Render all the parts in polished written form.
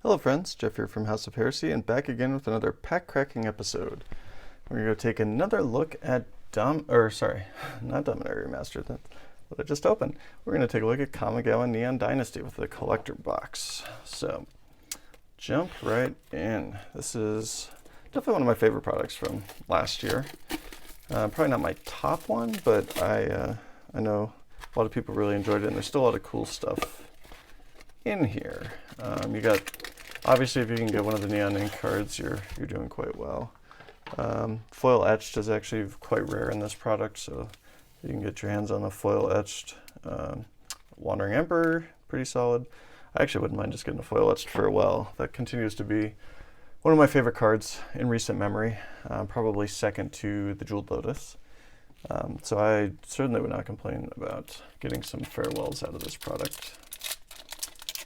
Hello friends, Jeff here from House of Heresy, and back again with another pack cracking episode. We're going to take another look at not Dominaria Remastered, that's what I just opened. We're going to take a look at Kamigawa Neon Dynasty with the collector box. So, jump right in. This is definitely one of my favorite products from last year. Probably not my top one, but I know a lot of people really enjoyed it, and there's still a lot of cool stuff in here. You got, obviously, if you can get one of the neon ink cards, you're doing quite well. Foil etched is actually quite rare in this product, so you can get your hands on a foil etched Wandering Emperor, pretty solid. I actually wouldn't mind just getting a foil etched for a while. That continues to be one of my favorite cards in recent memory, probably second to the Jeweled Lotus. So I certainly would not complain about getting some farewells out of this product.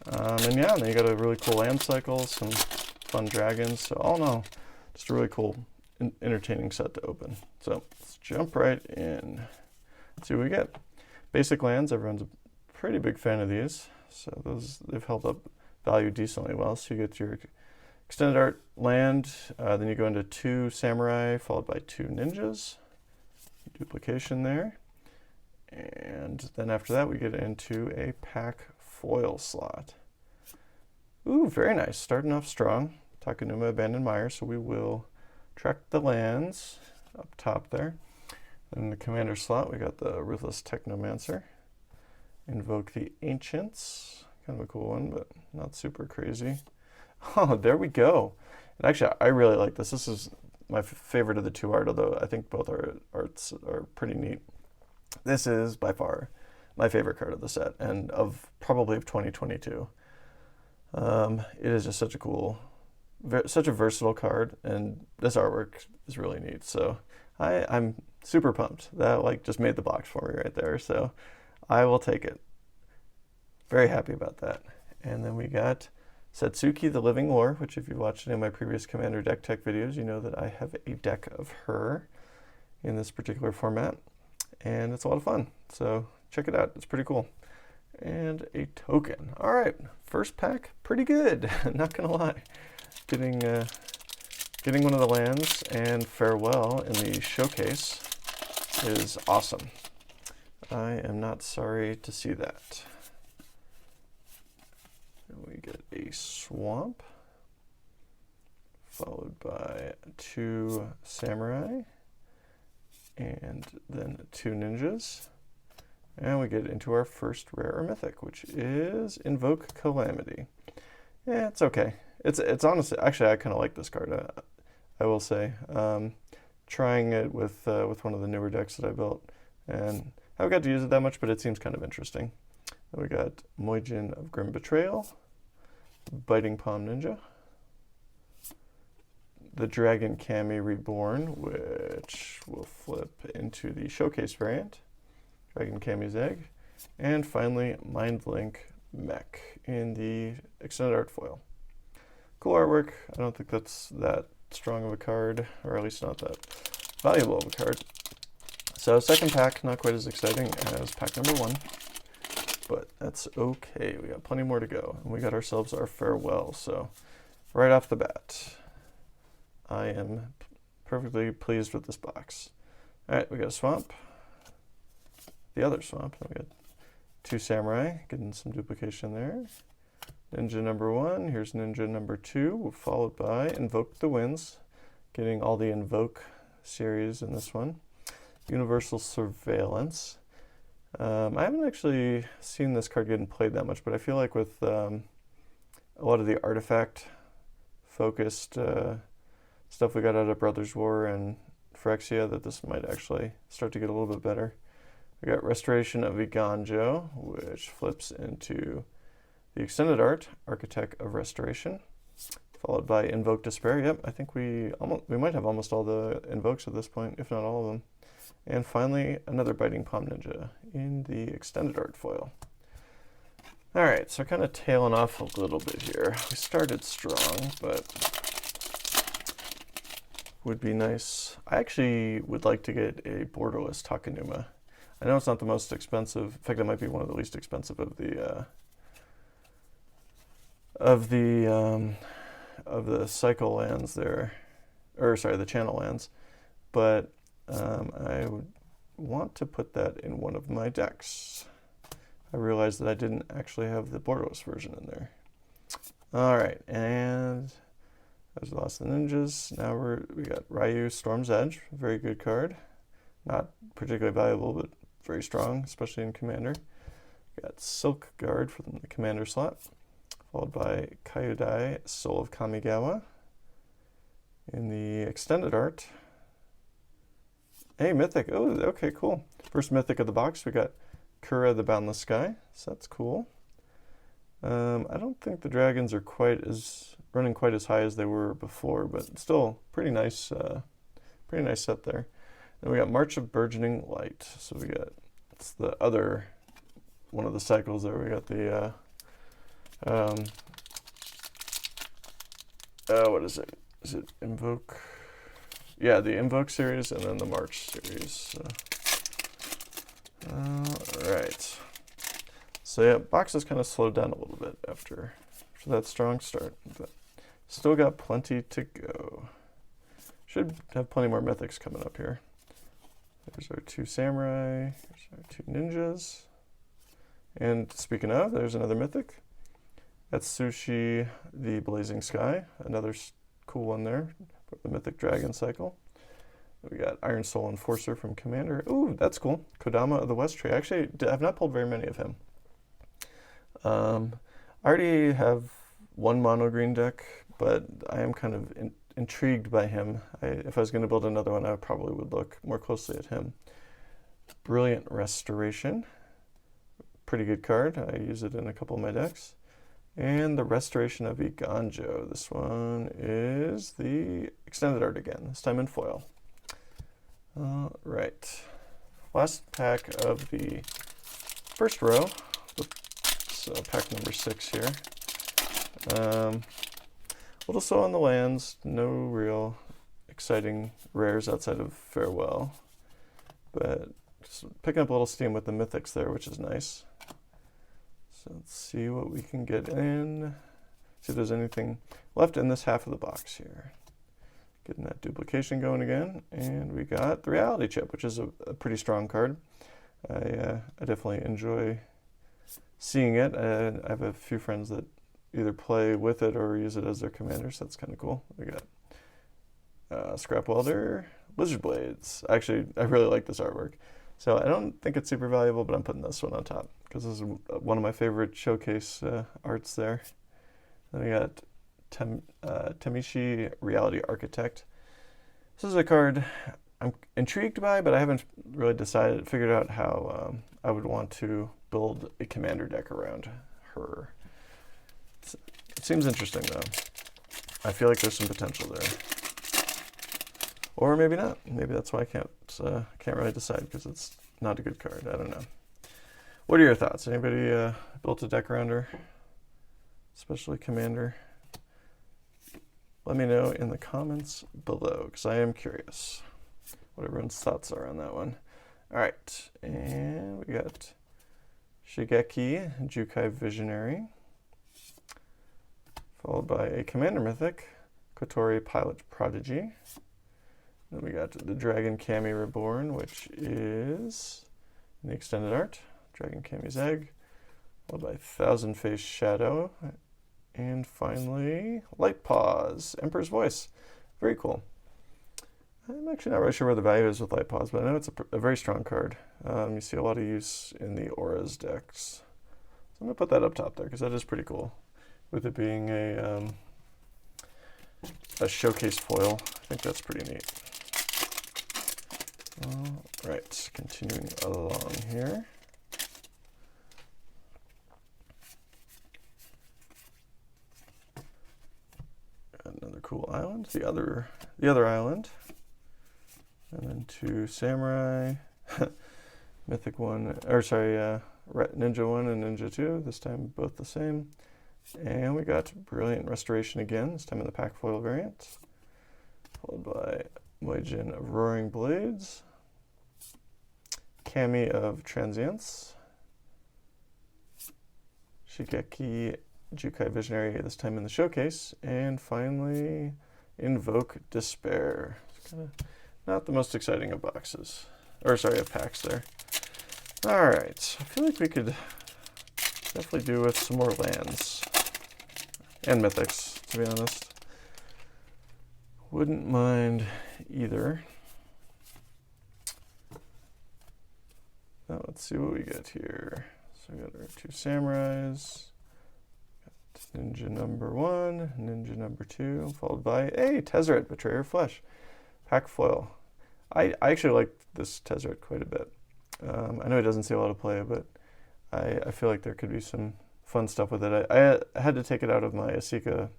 And yeah, then you got a really cool land cycle, some fun dragons. So all in all, just a really cool, entertaining set to open. So let's jump right in. Let's see what we get. Basic lands, everyone's a pretty big fan of these. So they've held up value decently well. So you get your extended art land, then you go into 2 samurai followed by 2 ninjas. Duplication there. And then after that we get into a pack foil slot. Ooh, very nice. Starting off strong. Takenuma Abandoned Mire, so we will track the lands up top there. In the commander slot, we got the Ruthless Technomancer. Invoke the Ancients. Kind of a cool one, but not super crazy. Oh, there we go. And actually, I really like this. This is my favorite of the 2 art, although I think both arts are pretty neat. This is by far my favorite card of the set, and probably of 2022. It is just such a cool, such a versatile card, and this artwork is really neat. So I'm super pumped. That just made the box for me right there. So I will take it. Very happy about that. And then we got Satsuki the Living Lore, which if you've watched any of my previous Commander deck tech videos, you know that I have a deck of her in this particular format, and it's a lot of fun. So check it out. It's pretty cool. And a token. All right, first pack, pretty good. Not gonna lie. Getting one of the lands and farewell in the showcase is awesome. I am not sorry to see that. And we get a swamp, followed by 2 samurai, and then 2 ninjas. And we get into our first rare or mythic, which is Invoke Calamity. Yeah, it's okay. It's honestly, actually, I kind of like this card. I will say, trying it with one of the newer decks that I built, and I haven't got to use it that much, but it seems kind of interesting. Then we got Moijin of Grim Betrayal, Biting Palm Ninja, the Dragon Kami Reborn, which will flip into the showcase variant. Dragon Kami's Egg, and finally Mindlink Mech in the extended art foil. Cool artwork. I don't think that's that strong of a card, or at least not that valuable of a card. So second pack, not quite as exciting as pack number 1, but that's okay. We got plenty more to go, and we got ourselves our farewell. So right off the bat, I am perfectly pleased with this box. All right, we got a swamp. The other swamp. Then we got 2 samurai, getting some duplication there. Ninja number 1, here's ninja number 2, followed by Invoke the Winds, getting all the Invoke series in this one. Universal Surveillance. I haven't actually seen this card getting played that much, but I feel like with a lot of the artifact focused stuff we got out of Brothers War and Phyrexia, that this might actually start to get a little bit better. We got Restoration of Iganjo, which flips into the extended art, Architect of Restoration, followed by Invoke Despair. Yep, I think we might have almost all the invokes at this point, if not all of them. And finally, another Biting Palm Ninja in the extended art foil. All right, so kind of tailing off a little bit here. We started strong, but would be nice. I actually would like to get a borderless Takenuma. I know it's not the most expensive. In fact, it might be one of the least expensive of the of the cycle lands there, or sorry, the channel lands, but I would want to put that in one of my decks. I realized that I didn't actually have the Borderless version in there. All right, and as lost the ninjas. Now we got Ryu Storm's Edge, very good card. Not particularly valuable, but very strong, especially in Commander. We got Silk Guard from the Commander slot, followed by Kyudai, Soul of Kamigawa. In the extended art, hey, Mythic. Oh, okay, cool. First Mythic of the box, we got Kura the Boundless Sky, so that's cool. I don't think the dragons are running quite as high as they were before, but still pretty nice set there. Then we got March of Burgeoning Light. So it's the other one of the cycles there. We got the what is it? Is it Invoke? Yeah, the Invoke series and then the March series. All right. So yeah, box has kind of slowed down a little bit after that strong start, but still got plenty to go. Should have plenty more mythics coming up here. There's our 2 samurai, there's our 2 ninjas. And speaking of, there's another mythic. That's Sushi the Blazing Sky, another cool one there, for the Mythic Dragon cycle. We got Iron Soul Enforcer from Commander. Ooh, that's cool. Kodama of the West Tree. Actually, I've not pulled very many of him. I already have one mono green deck, but I am kind of intrigued by him. If I was going to build another one, I probably would look more closely at him. Brilliant Restoration. Pretty good card. I use it in a couple of my decks. And the Restoration of Iganjo. This one is the extended art again, this time in foil. All right. Last pack of the first row. So pack number 6 here. Little slow on the lands, no real exciting rares outside of Farewell, but just picking up a little steam with the mythics there, which is nice. So let's see what we can get in. See if there's anything left in this half of the box here. Getting that duplication going again, and we got the Reality Chip, which is a pretty strong card. I definitely enjoy seeing it. I have a few friends that either play with it or use it as their commander, so that's kind of cool. We got Scrap Welder, Lizard Blades. Actually, I really like this artwork. So I don't think it's super valuable, but I'm putting this one on top because this is one of my favorite showcase arts there. Then we got Tamishi Reality Architect. This is a card I'm intrigued by, but I haven't really figured out how I would want to build a commander deck around her. It seems interesting though. I feel like there's some potential there, or maybe not. Maybe that's why I can't really decide because it's not a good card. I don't know. What are your thoughts? Anybody built a deck around her, especially commander? Let me know in the comments below because I am curious what everyone's thoughts are on that one. All right, and we got Shigeki Jukai Visionary, followed by a Commander Mythic, Kotori Pilot Prodigy. Then we got the Dragon Kami Reborn, which is in the extended art, Dragon Kami's Egg, followed by Thousand Face Shadow, and finally Light Paws, Emperor's Voice. Very cool. I'm actually not really sure where the value is with Light Paws, but I know it's a very strong card. You see a lot of use in the Auras decks. So I'm going to put that up top there because that is pretty cool. With it being a showcase foil, I think that's pretty neat. All right, continuing along here. Another cool island, the other island, and then 2 samurai, mythic one, or sorry, ninja 1 and ninja 2. This time both the same. And we got Brilliant Restoration again, this time in the pack foil variant, followed by Moijin of Roaring Blades, Kami of Transience, Shigeki Jukai Visionary, this time in the showcase. And finally, Invoke Despair. It's kind of not the most exciting of boxes. Or sorry, of packs there. Alright, I feel like we could definitely do with some more lands. And mythics, to be honest. Wouldn't mind either. Now let's see what we get here. So we got our 2 samurais. Got ninja number 1, ninja number 2, followed by a Tezzeret, Betrayer of Flesh. Pack foil. I actually like this Tezzeret quite a bit. I know he doesn't see a lot of play, but I feel like there could be some fun stuff with it. I had to take it out of my Asika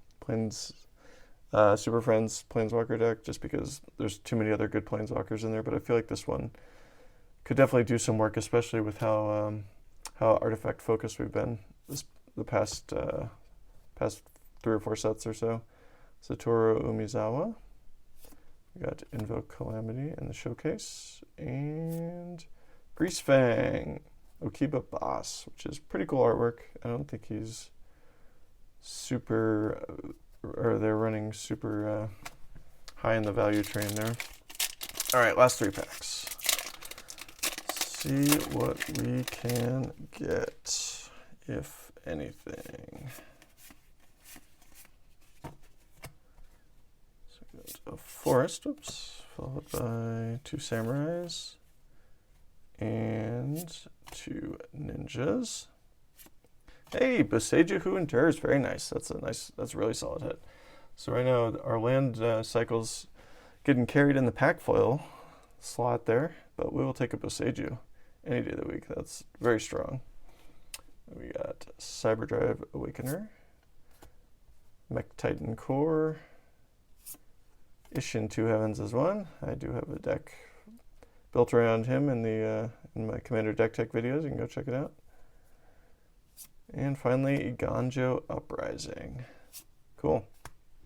Super Friends Planeswalker deck just because there's too many other good Planeswalkers in there, but I feel like this one could definitely do some work, especially with how artifact focused we've been the past 3 or 4 sets or so. Satoru Umezawa. We got Invoke Calamity in the showcase, and Greasefang, Okiba Boss, which is pretty cool artwork. I don't think he's super, or they're running super high in the value train there. All right, last 3 packs. Let's see what we can get, if anything. So we got a forest, followed by 2 samurais and 2 ninjas. Hey, Boseiju Who Endures, very nice. That's a really solid hit. So right now our land cycle's getting carried in the pack foil slot there, but we will take a Boseiju any day of the week. That's very strong. We got Cyberdrive Awakener, Mech Titan Core, Ishin Two Heavens is one. I do have a deck built around him in my Commander Deck Tech videos. You can go check it out. And finally, Ganjo Uprising. Cool.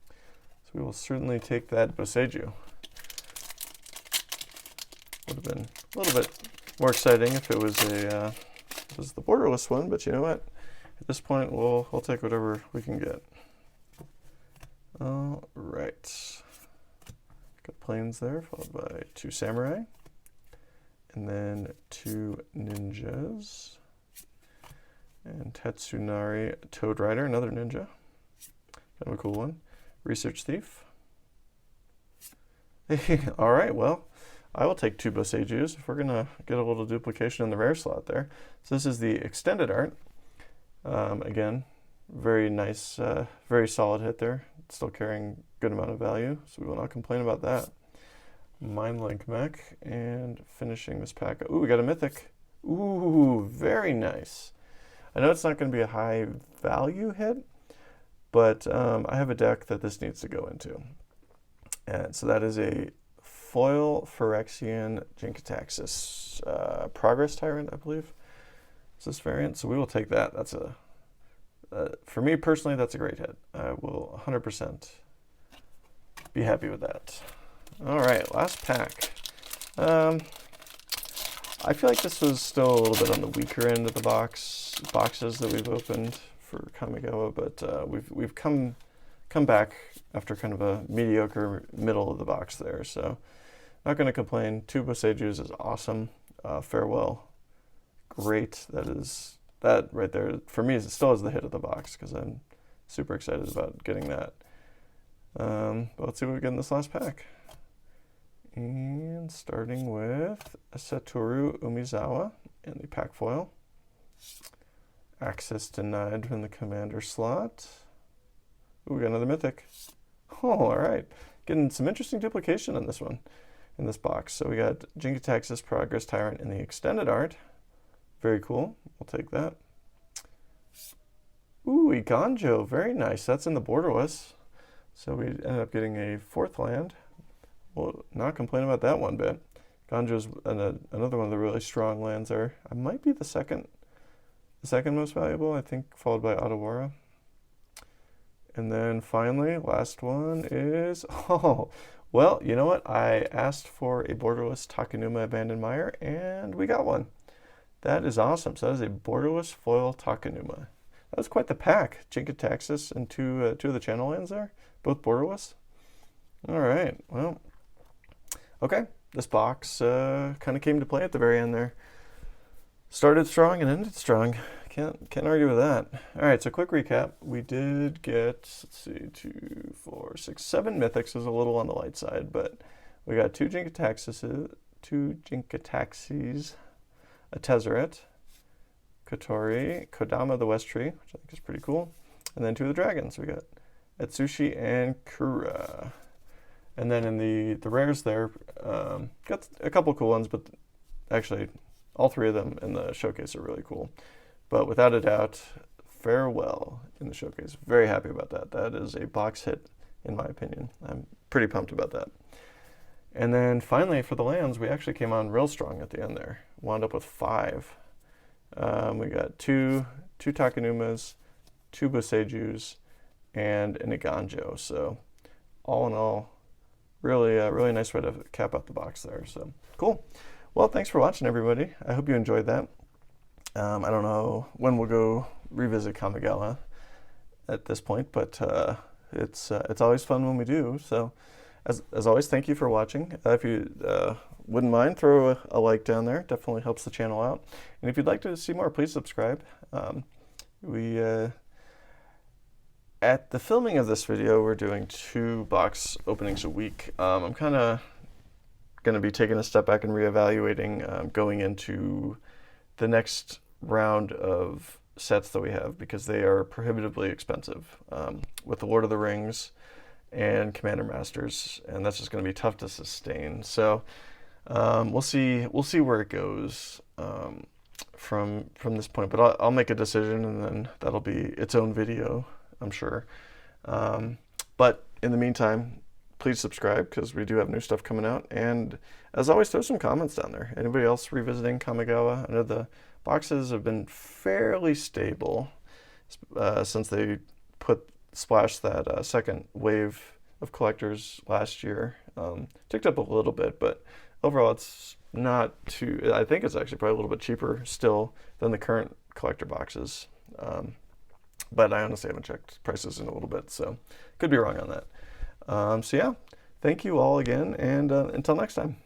So we will certainly take that Boseiju. Would have been a little bit more exciting if it was the borderless one, but you know what? At this point, we'll take whatever we can get. All right. Got planes there, followed by 2 samurai, and then 2 ninjas, and Tetsunari Toad Rider, another ninja. Kind of a cool one. Research Thief. All right, well, I will take 2 Boseijus if we're gonna get a little duplication in the rare slot there. So this is the extended art. Again, very nice, very solid hit there. Still carrying good amount of value, so we will not complain about that. Mindlink Mech, and finishing this pack. Ooh, we got a mythic. Ooh, very nice. I know it's not going to be a high value hit, but I have a deck that this needs to go into. And so that is a foil Phyrexian Jinkataxis Progress Tyrant, I believe. It's this variant, so we will take that. That's for me personally, that's a great hit. I will 100% be happy with that. All right, last pack. I feel like this was still a little bit on the weaker end of the boxes that we've opened for Kamigawa, but we've come back after kind of a mediocre middle of the box there. So not going to complain. 2 Boseijus is awesome. Farewell, great. That right there for me still is the hit of the box because I'm super excited about getting that. But let's see what we get in this last pack. And starting with Satoru Umezawa in the pack foil. Access denied from the commander slot. Ooh, we got another mythic. Oh, all right. Getting some interesting duplication on this one, in this box. So we got Jinkataxis Progress Tyrant in the extended art. Very cool. We'll take that. Ooh, Ganjo. Very nice. That's in the borderless. So we ended up getting a 4th land. We'll not complain about that one bit. Ganjo's another one of the really strong lands there. I might be the second most valuable, I think, followed by Otawara. And then finally, last one is, oh, well, you know what? I asked for a borderless Takenuma Abandoned Mire, and we got one. That is awesome. So that is a borderless foil Takenuma. That was quite the pack. Jinkataxis and two of the channel lands there, both borderless. All right, well, okay. This box kind of came to play at the very end there. Started strong and ended strong. Can't argue with that. All right, so quick recap. We did get, let's see, 2, 4, 6, 7 mythics is a little on the light side, but we got 2 Jinkataxis, a Tezzeret, Kotori, Kodama the West Tree, which I think is pretty cool, and then 2 of the dragons. We got Etsushi and Kura. And then in the rares there, got a couple cool ones, but actually all 3 of them in the showcase are really cool. But without a doubt, Farewell in the showcase. Very happy about that. That is a box hit, in my opinion. I'm pretty pumped about that. And then finally, for the lands, we actually came on real strong at the end there. Wound up with 5. We got 2 Takanumas, 2 Boseijus, and an Iganjo. So all in all, really nice way to cap out the box there. So cool. Well, thanks for watching, everybody. I hope you enjoyed that. I don't know when we'll go revisit Kamigawa at this point, but it's always fun when we do. So as always, thank you for watching. If you wouldn't mind, throw a like down there. Definitely helps the channel out. And if you'd like to see more, please subscribe. At the filming of this video, we're doing 2 box openings a week. I'm kind of going to be taking a step back and reevaluating going into the next round of sets that we have, because they are prohibitively expensive with the Lord of the Rings and Commander Masters, and that's just going to be tough to sustain. So we'll see where it goes from this point. But I'll make a decision, and then that'll be its own video, I'm sure. But in the meantime, please subscribe, because we do have new stuff coming out. And as always, throw some comments down there. Anybody else revisiting Kamigawa? I know the boxes have been fairly stable since they splashed that second wave of collectors last year. Ticked up a little bit, but overall it's not too, I think it's actually probably a little bit cheaper still than the current collector boxes. But I honestly haven't checked prices in a little bit, so could be wrong on that. So yeah, thank you all again, and until next time.